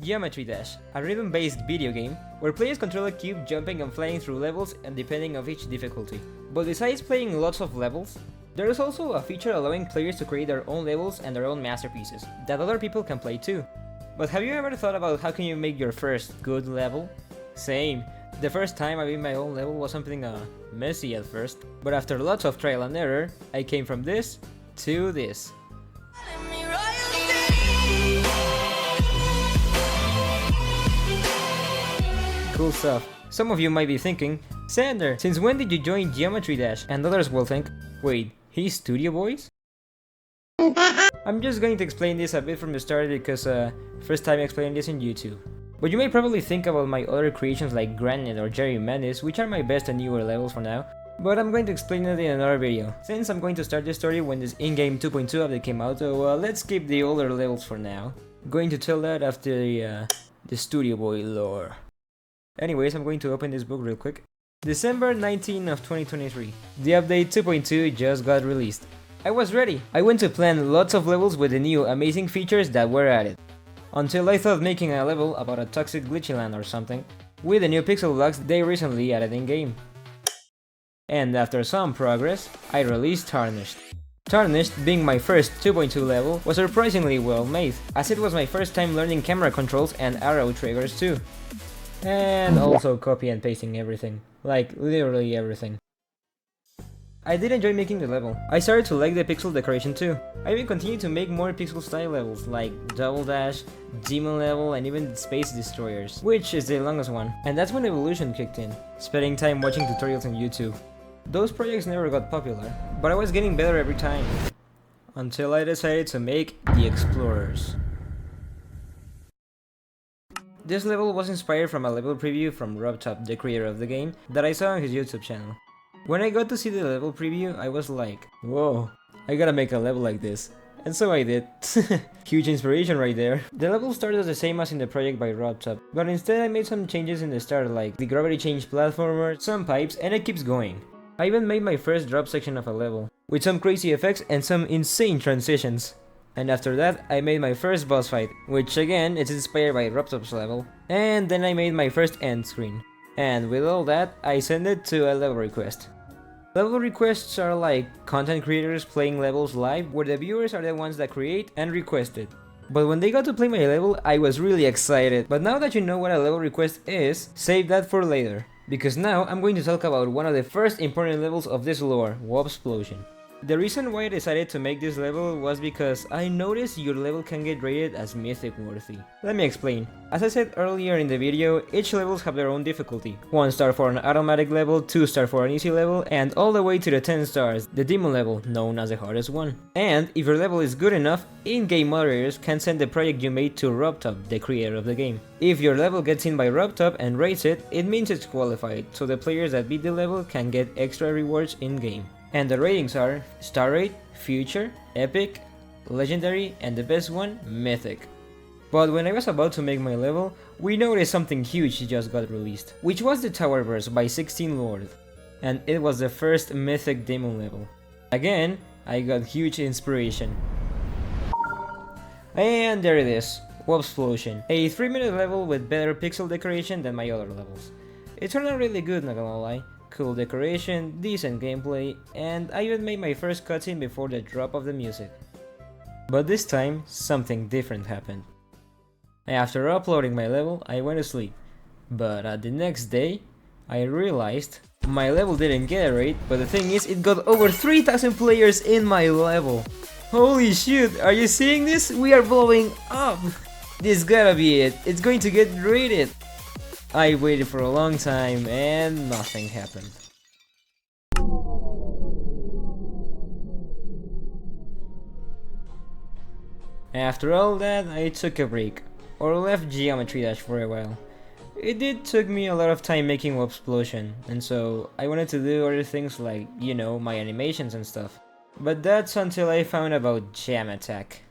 Geometry Dash, a rhythm-based video game where players control a cube jumping and flying through levels and depending on each difficulty. But besides playing lots of levels, there is also a feature allowing players to create their own levels and their own masterpieces that other people can play too. But have you ever thought about how can you make your first good level? Same. The first time I made my own level was something messy at first, but after lots of trial and error, I came from this to this. Cool stuff. Some of you might be thinking, Sander, since when did you join Geometry Dash? And others will think, wait, he's Studiobois? I'm just going to explain this a bit from the start because first time explaining this in YouTube. But you may probably think about my other creations like Granite or Jerry Madness, which are my best and newer levels for now, but I'm going to explain it in another video, since I'm going to start this story when this in-game 2.2 update came out, so let's skip the older levels for now. I'm going to tell that after the Studioboi Lore. Anyways, I'm going to open this book real quick. December 19 of 2023. The update 2.2 just got released. I was ready. I went to plan lots of levels with the new amazing features that were added. Until I thought making a level about a toxic glitchy land or something, with the new pixel blocks they recently added in-game. And after some progress, I released Tarnished. Tarnished, being my first 2.2 level, was surprisingly well made, as it was my first time learning camera controls and arrow triggers too. And also copy and pasting everything, like literally everything. I did enjoy making the level. I started to like the pixel decoration too. I even continued to make more pixel style levels like Double Dash, Demon level, and even Space Destroyers, which is the longest one. And that's when evolution kicked in, spending time watching tutorials on YouTube. Those projects never got popular, but I was getting better every time. Until I decided to make the Explorers. This level was inspired from a level preview from RobTop, the creator of the game, that I saw on his YouTube channel. When I got to see the level preview, I was like, whoa, I gotta make a level like this. And so I did. Huge inspiration right there. The level started the same as in the project by RobTop, but instead I made some changes in the start, like the gravity change platformer, some pipes, and it keeps going. I even made my first drop section of a level, with some crazy effects and some insane transitions. And after that, I made my first boss fight, which again is inspired by RobTop's level, and then I made my first end screen. And with all that, I sent it to a level request. Level requests are like content creators playing levels live, where the viewers are the ones that create and request it. But when they got to play my level, I was really excited. But now that you know what a level request is, save that for later. Because now I'm going to talk about one of the first important levels of this lore, Wobsplosion. The reason why I decided to make this level was because I noticed your level can get rated as mythic worthy. Let me explain. As I said earlier in the video, each levels have their own difficulty. 1 star for an automatic level, 2 star for an easy level, and all the way to the 10 stars, the demon level, known as the hardest one. And if your level is good enough, in-game moderators can send the project you made to RobTop, the creator of the game. If your level gets in by RobTop and rates it, it means it's qualified, so the players that beat the level can get extra rewards in-game. And the ratings are Star Rate, Future, Epic, Legendary, and the best one, Mythic. But when I was about to make my level, we noticed something huge just got released, which was the Tower Burst by 16 Lord. And it was the first Mythic Demon level. Again, I got huge inspiration. And there it is, Wobsplosion, a 3-minute level with better pixel decoration than my other levels. It turned out really good, not gonna lie. Cool decoration, decent gameplay, and I even made my first cutscene before the drop of the music. But this time, something different happened. After uploading my level, I went to sleep. But the next day, I realized my level didn't get a rate, but the thing is, it got over 3,000 players in my level. Holy shit, are you seeing this? We are blowing up! This gotta be it, it's going to get rated! I waited for a long time and nothing happened. After all that, I took a break, or left Geometry Dash for a while. It did took me a lot of time making Wobsplosion, and so I wanted to do other things like, you know, my animations and stuff. But that's until I found about Jam Attack.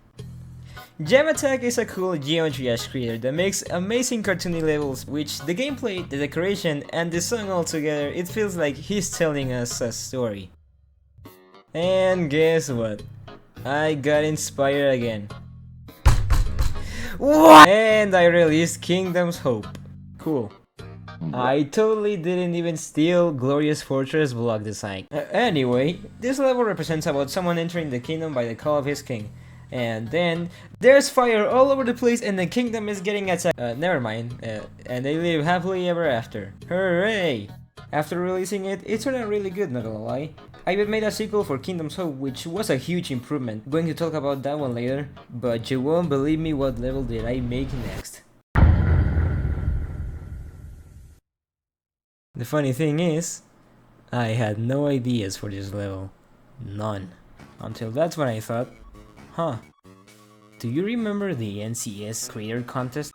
Jam Attack is a cool Geometry Dash creator that makes amazing cartoony levels, which the gameplay, the decoration, and the song all together, it feels like he's telling us a story. And guess what? I got inspired again. What? And I released Kingdom's Hope. Cool. I totally didn't even steal Glorious Fortress block design. Anyway, this level represents about someone entering the kingdom by the call of his king. And then, there's fire all over the place and the kingdom is getting attacked. Never mind. And they live happily ever after. Hooray! After releasing it, it turned out really good, not gonna lie. I even made a sequel for Kingdom's Hope, which was a huge improvement. Going to talk about that one later, but you won't believe me what level did I make next. The funny thing is, I had no ideas for this level. None. Until that's when I thought, huh, do you remember the NCS creator contest?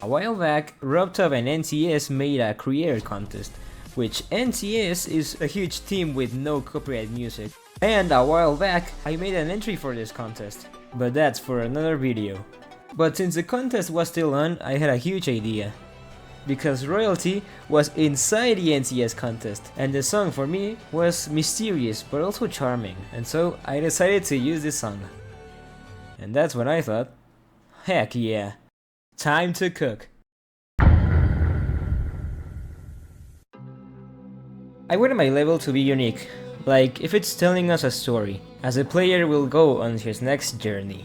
A while back, RobTop and NCS made a creator contest, which NCS is a huge team with no copyright music. And a while back, I made an entry for this contest, but that's for another video. But since the contest was still on, I had a huge idea. Because royalty was inside the NCS contest, and the song for me was mysterious but also charming, and so I decided to use this song. And that's when I thought, heck yeah, time to cook. I wanted my level to be unique, like if it's telling us a story, as the player will go on his next journey.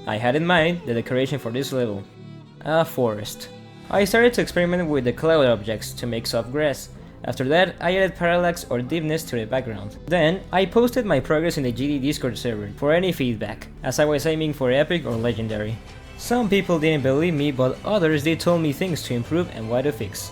I had in mind the decoration for this level, a forest. I started to experiment with the cloud objects to make soft grass. After that, I added parallax or deepness to the background. Then, I posted my progress in the GD Discord server for any feedback, as I was aiming for epic or legendary. Some people didn't believe me, but others they told me things to improve and what to fix.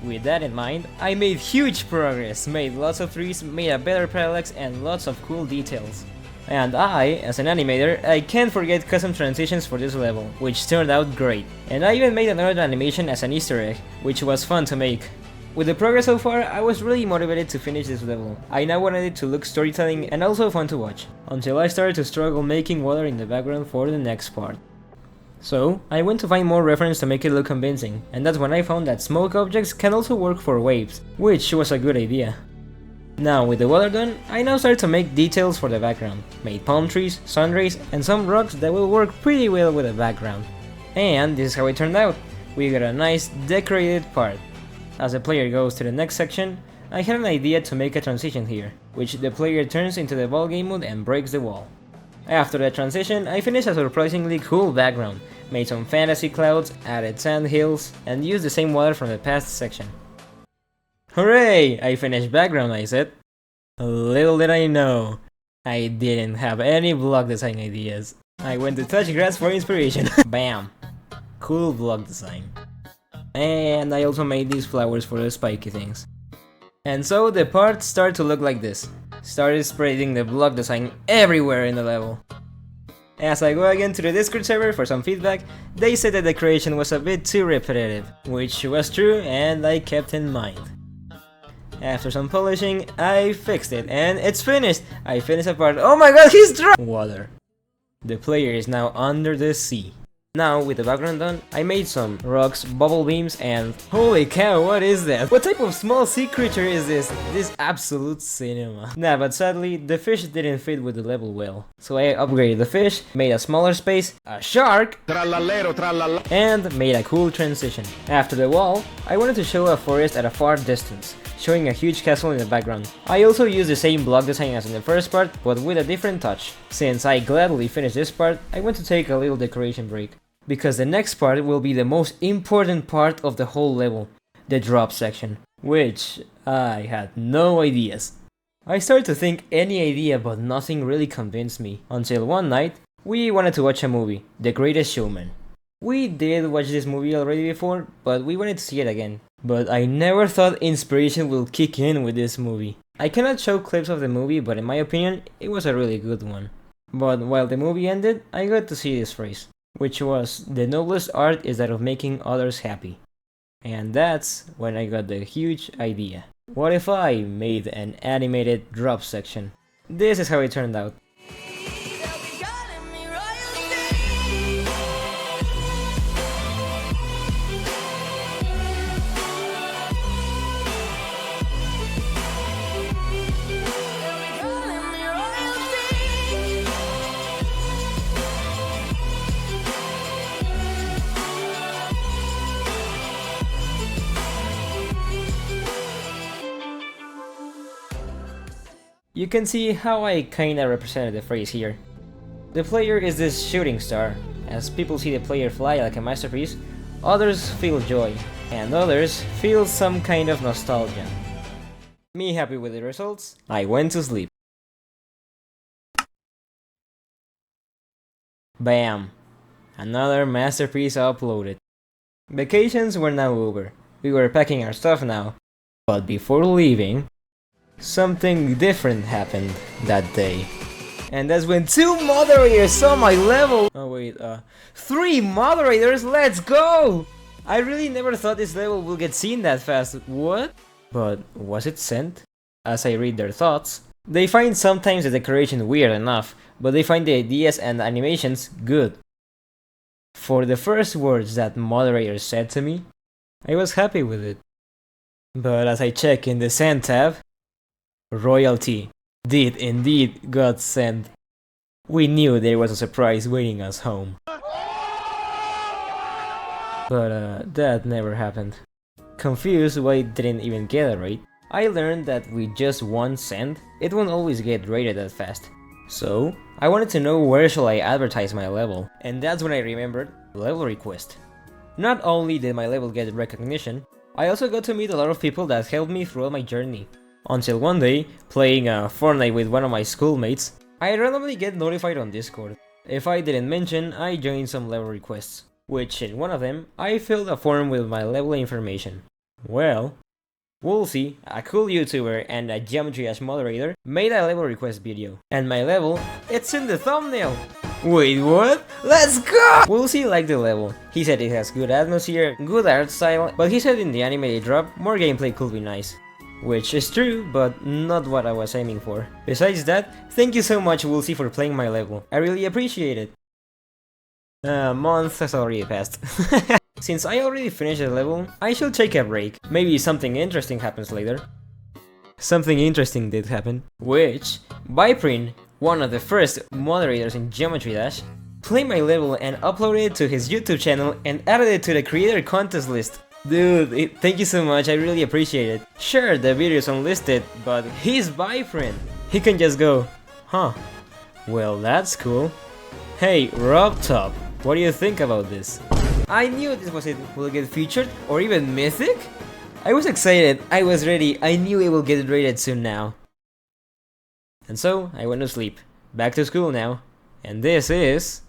With that in mind, I made huge progress, made lots of trees, made a better parallax and lots of cool details. And I, as an animator, I can't forget custom transitions for this level, which turned out great. And I even made another animation as an Easter egg, which was fun to make. With the progress so far, I was really motivated to finish this level. I now wanted it to look storytelling and also fun to watch, until I started to struggle making water in the background for the next part. So, I went to find more reference to make it look convincing, and that's when I found that smoke objects can also work for waves, which was a good idea. Now, with the water done, I now started to make details for the background. Made palm trees, sun rays, and some rocks that will work pretty well with the background. And this is how it turned out. We got a nice decorated part. As the player goes to the next section, I had an idea to make a transition here, which the player turns into the ball game mode and breaks the wall. After that transition, I finished a surprisingly cool background, made some fantasy clouds, added sand hills, and used the same water from the past section. Hooray! I finished background, I said. Little did I know, I didn't have any block design ideas. I went to touch grass for inspiration. Bam! Cool block design. And I also made these flowers for the spiky things. And so the part started to look like this. Started spreading the block design everywhere in the level. As I go again to the Discord server for some feedback, they said that the creation was a bit too repetitive, which was true and I kept in mind. After some polishing, I fixed it and it's finished! I finished a part. Oh my god, he's dry! Water. The player is now under the sea. Now, with the background done, I made some rocks, bubble beams, and holy cow, what is that? What type of small sea creature is this? This is absolute cinema. Nah, but sadly, the fish didn't fit with the level well. So I upgraded the fish, made a smaller space, a shark, and made a cool transition. After the wall, I wanted to show a forest at a far distance, showing a huge castle in the background. I also used the same block design as in the first part, but with a different touch. Since I gladly finished this part, I went to take a little decoration break. Because the next part will be the most important part of the whole level, the drop section, which I had no ideas. I started to think any idea but nothing really convinced me, until one night, we wanted to watch a movie, The Greatest Showman. We did watch this movie already before, but we wanted to see it again. But I never thought inspiration will kick in with this movie. I cannot show clips of the movie, but in my opinion, it was a really good one. But while the movie ended, I got to see this phrase, which was, the noblest art is that of making others happy. And that's when I got the huge idea. What if I made an animated drop section? This is how it turned out. You can see how I kinda represented the phrase here. The player is this shooting star. As people see the player fly like a masterpiece, others feel joy, and others feel some kind of nostalgia. Me happy with the results, I went to sleep. Bam! Another masterpiece uploaded. Vacations were now over. We were packing our stuff now. But before leaving, something different happened that day. And that's when 2 moderators saw my level! Oh wait, 3 moderators? Let's go! I really never thought this level would get seen that fast. What? But was it sent? As I read their thoughts, they find sometimes the decoration weird enough, but they find the ideas and animations good. For the first words that moderators said to me, I was happy with it. But as I check in the send tab, royalty did indeed got sent. We knew there was a surprise waiting us home. But that never happened. Confused why it didn't even get it right, I learned that with just one send, it won't always get rated that fast. So, I wanted to know where shall I advertise my level, and that's when I remembered level request. Not only did my level get recognition, I also got to meet a lot of people that helped me throughout my journey. Until one day, playing Fortnite with one of my schoolmates, I randomly get notified on Discord. If I didn't mention, I joined some level requests, which in one of them, I filled a form with my level information. Well, Woolsey, a cool YouTuber and a Geometry Dash moderator, made a level request video, and my level, it's in the thumbnail! Wait, what? Let's go! Woolsey liked the level. He said it has good atmosphere, good art style, but he said in the anime they dropped, more gameplay could be nice. Which is true, but not what I was aiming for. Besides that, thank you so much Woolsey for playing my level. I really appreciate it. A month has already passed. Since I already finished the level, I should take a break. Maybe something interesting happens later. Something interesting did happen. Which, Byprin, one of the first moderators in Geometry Dash, played my level and uploaded it to his YouTube channel and added it to the creator contest list. Dude, thank you so much, I really appreciate it. Sure, the video is unlisted, but he's Byprin. He can just go, huh, well that's cool. Hey, RobTop, what do you think about this? I knew this was it will get featured, or even mythic? I was excited, I was ready, I knew it will get rated soon now. And so, I went to sleep. Back to school now. And this is...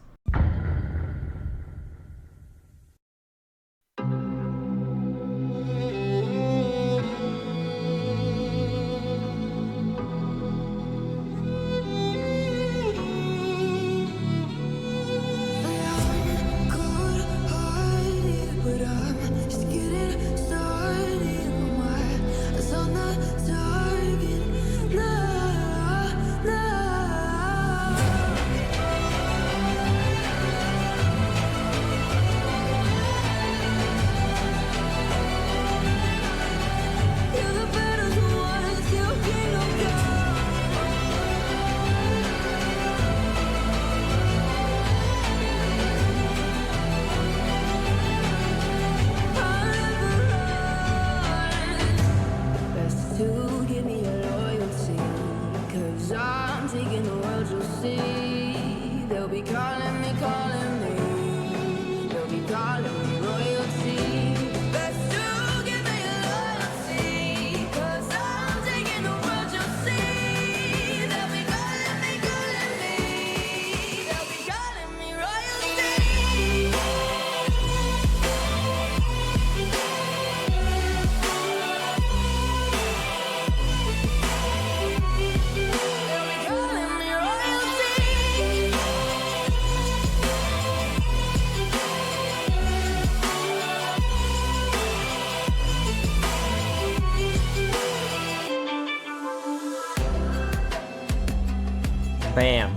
Bam!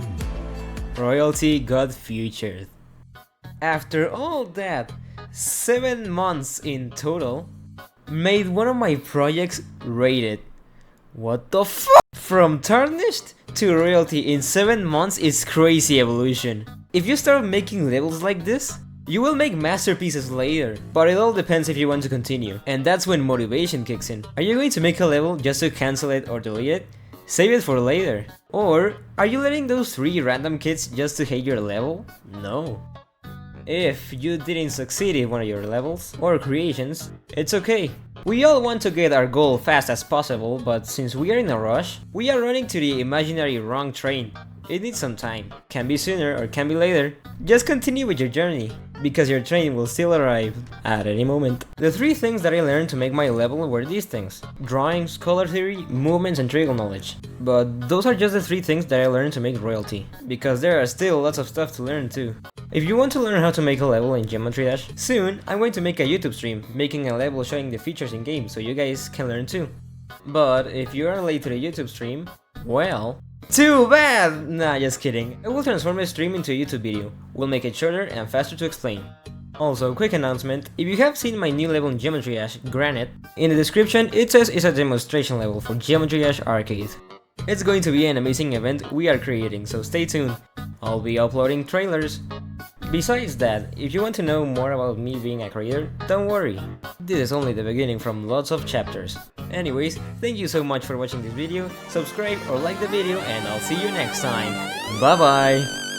Royalty got featured. After all that, 7 months in total, made one of my projects rated. What the f***? From tarnished to royalty in 7 months is crazy evolution. If you start making levels like this, you will make masterpieces later, but it all depends if you want to continue, and that's when motivation kicks in. Are you going to make a level just to cancel it or delete it? Save it for later. Or, are you letting those 3 random kids just to hate your level? No. If you didn't succeed in one of your levels or creations, it's okay. We all want to get our goal fast as possible, but since we are in a rush, we are running to the imaginary wrong train. It needs some time. Can be sooner or can be later. Just continue with your journey, because your train will still arrive at any moment. The 3 things that I learned to make my level were these things: drawings, color theory, movements, and triangle knowledge. But those are just the 3 things that I learned to make royalty, because there are still lots of stuff to learn too. If you want to learn how to make a level in Geometry Dash, soon I'm going to make a YouTube stream making a level showing the features in game so you guys can learn too. But if you are late to the YouTube stream, well, too bad! Nah, just kidding. I will transform my stream into a YouTube video. We'll make it shorter and faster to explain. Also, quick announcement, if you have seen my new level in Geometry Dash, Granite, in the description it says it's a demonstration level for Geometry Dash Arcade. It's going to be an amazing event we are creating, so stay tuned. I'll be uploading trailers. Besides that, if you want to know more about me being a creator, don't worry. This is only the beginning from lots of chapters. Anyways, thank you so much for watching this video, subscribe or like the video, and I'll see you next time. Bye bye!